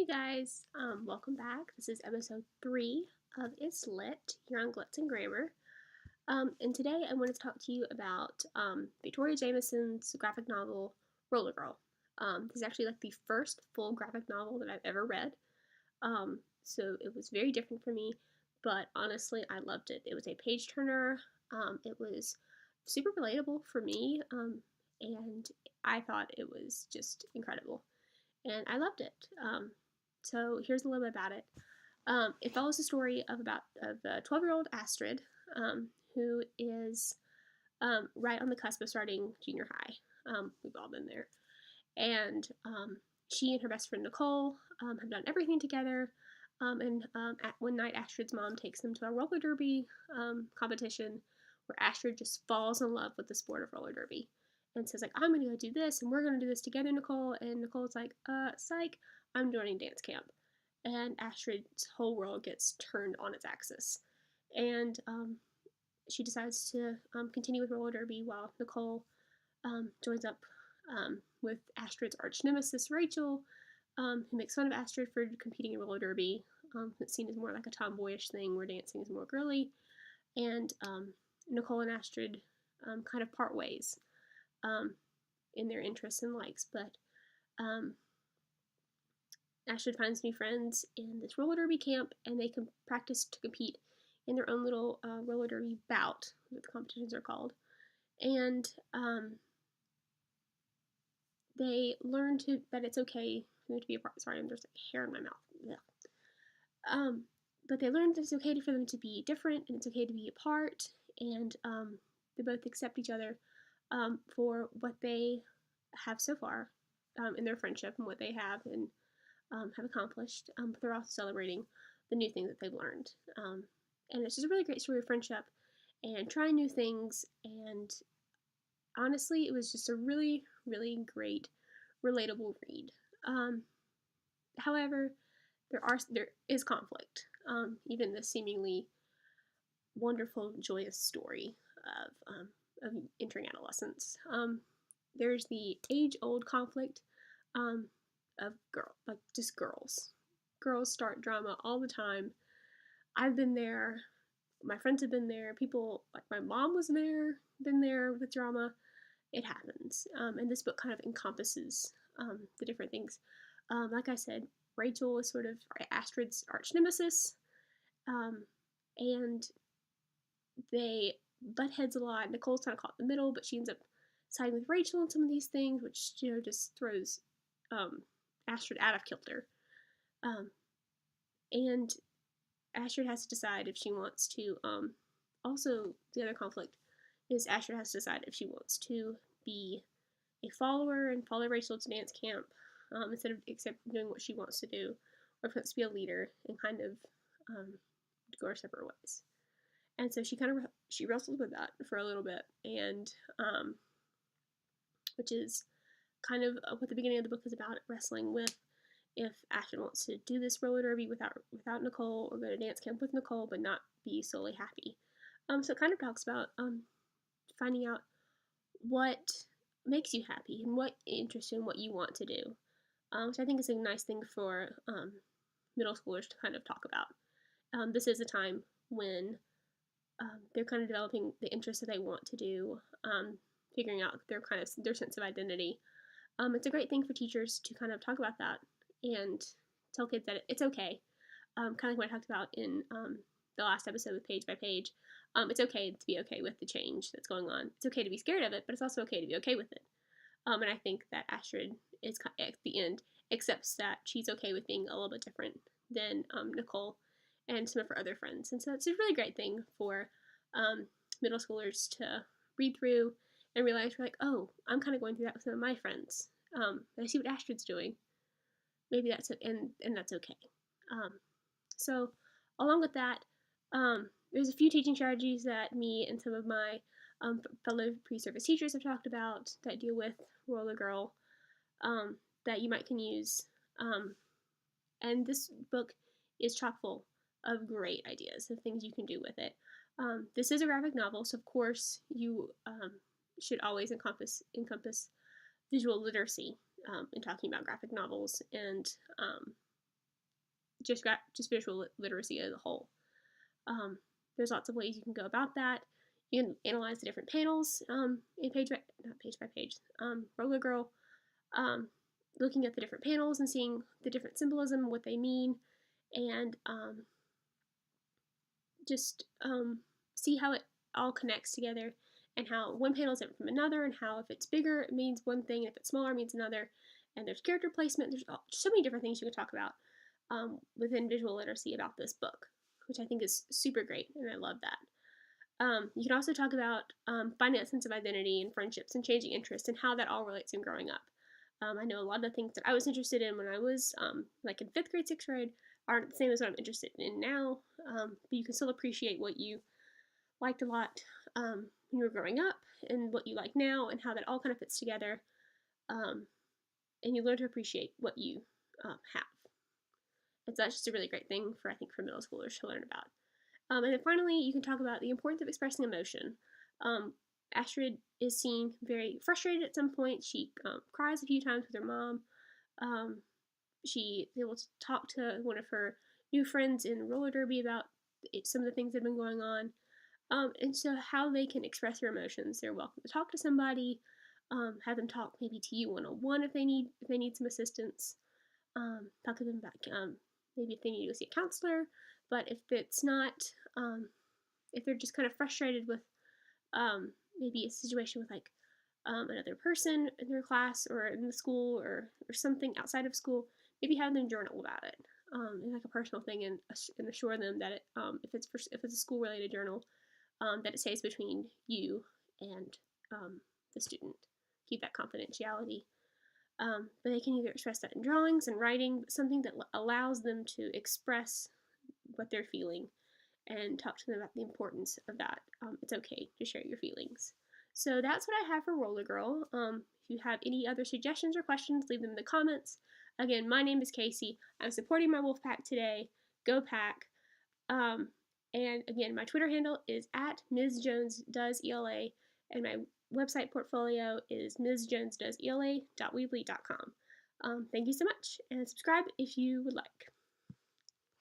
Hey guys, welcome back. This is episode 3 of It's Lit here on Glitz and Grammar. And today I want to talk to you about Victoria Jamieson's graphic novel Roller Girl. This is actually like the first full graphic novel that I've ever read. So it was very different for me, but honestly, I loved it. It was a page turner. It was super relatable for me, and I thought it was just incredible. And I loved it. So here's a little bit about it. It follows the story of 12-year-old Astrid, who is right on the cusp of starting junior high. We've all been there. And she and her best friend Nicole have done everything together. One night, Astrid's mom takes them to a roller derby competition where Astrid just falls in love with the sport of roller derby and says, like, I'm going to go do this, and we're going to do this together, Nicole. And Nicole's like, psych, I'm joining dance camp. And Astrid's whole world gets turned on its axis. And she decides to continue with roller derby while Nicole joins up with Astrid's arch nemesis, Rachel, who makes fun of Astrid for competing in roller derby. It's seen as more like a tomboyish thing where dancing is more girly. And Nicole and Astrid kind of part ways in their interests and likes, but Astrid finds new friends in this roller derby camp, and they can practice to compete in their own little roller derby bout, what the competitions are called, and they learn that it's okay for them to be apart. Sorry, there's like hair in my mouth. But they learn that it's okay for them to be different, and it's okay to be apart, and they both accept each other for what they have so far in their friendship and what they have and have accomplished. But they're also celebrating the new things that they've learned. And it's just a really great story of friendship and trying new things. And honestly, it was just a really, really great, relatable read. However, there is conflict. Even this seemingly wonderful, joyous story of entering adolescence. There's the age-old conflict of just girls. Girls start drama all the time. I've been there. My friends have been there. People like my mom was there, been there with drama. It happens. And this book kind of encompasses the different things. Like I said, Rachel is sort of Astrid's arch nemesis. And they butt heads a lot. Nicole's kind of caught in the middle, but she ends up siding with Rachel in some of these things, which, just throws Astrid out of kilter. And Astrid has to decide if she wants to, also, the other conflict is Astrid has to decide if she wants to be a follower and follow Rachel to dance camp, instead of doing what she wants to do, or if she wants to be a leader and kind of go our separate ways. And so she wrestles with that for a little bit, and which is kind of what the beginning of the book is about, wrestling with if Astrid wants to do this roller derby without Nicole, or go to dance camp with Nicole, but not be solely happy. So it kind of talks about finding out what makes you happy and what interests you and what you want to do, which I think is a nice thing for middle schoolers to kind of talk about. This is a time when they're kind of developing the interests that they want to do, figuring out their sense of identity. It's a great thing for teachers to kind of talk about that and tell kids that it's okay. Kind of like what I talked about in the last episode with Page by Page. It's okay to be okay with the change that's going on. It's okay to be scared of it, but it's also okay to be okay with it. And I think that Astrid is, at the end, accepts that she's okay with being a little bit different than Nicole and some of her other friends. And so it's a really great thing for middle schoolers to read through and realize, we're like, oh, I'm kind of going through that with some of my friends. I see what Astrid's doing. Maybe that's it, and that's okay. So along with that, there's a few teaching strategies that me and some of my fellow pre-service teachers have talked about that deal with Roller Girl, that you can use. And this book is chock full of great ideas of things you can do with it. This is a graphic novel, so of course you should always encompass visual literacy in talking about graphic novels and just visual literacy as a whole. There's lots of ways you can go about that. You can analyze the different panels in not page by page, Roller Girl, looking at the different panels and seeing the different symbolism, what they mean, and just see how it all connects together, and how one panel is different from another, and how if it's bigger it means one thing, and if it's smaller it means another. And there's character placement. There's so many different things you can talk about within visual literacy about this book, which I think is super great, and I love that. You can also talk about finding a sense of identity and friendships and changing interests and how that all relates in growing up. I know a lot of the things that I was interested in when I was like in 5th grade, 6th grade aren't the same as what I'm interested in now, but you can still appreciate what you liked a lot when you were growing up and what you like now and how that all kind of fits together, and you learn to appreciate what you have. And so that's just a really great thing for, I think, for middle schoolers to learn about. And then finally, you can talk about the importance of expressing emotion. Astrid is seen very frustrated at some point. She cries a few times with her mom. She is able to talk to one of her new friends in roller derby about some of the things that have been going on. And so how they can express their emotions. They're welcome to talk to somebody, have them talk maybe to you one-on-one if they need some assistance. Talk to them about maybe if they need to go see a counselor. But if it's not, if they're just kind of frustrated with maybe a situation with like another person in their class or in the school or something outside of school, maybe have them journal about it, like a personal thing, and assure them that if it's a school related journal, that it stays between you and the student. Keep that confidentiality. But they can either express that in drawings and writing, something that allows them to express what they're feeling, and talk to them about the importance of that. It's okay to share your feelings. So that's what I have for Roller Girl. If you have any other suggestions or questions, leave them in the comments. Again, my name is Casey. I'm supporting my wolf pack today. Go pack. And again, my Twitter handle is at MsJonesDoesELA, and my website portfolio is msjonesdoesela.weebly.com. Thank you so much, and subscribe if you would like.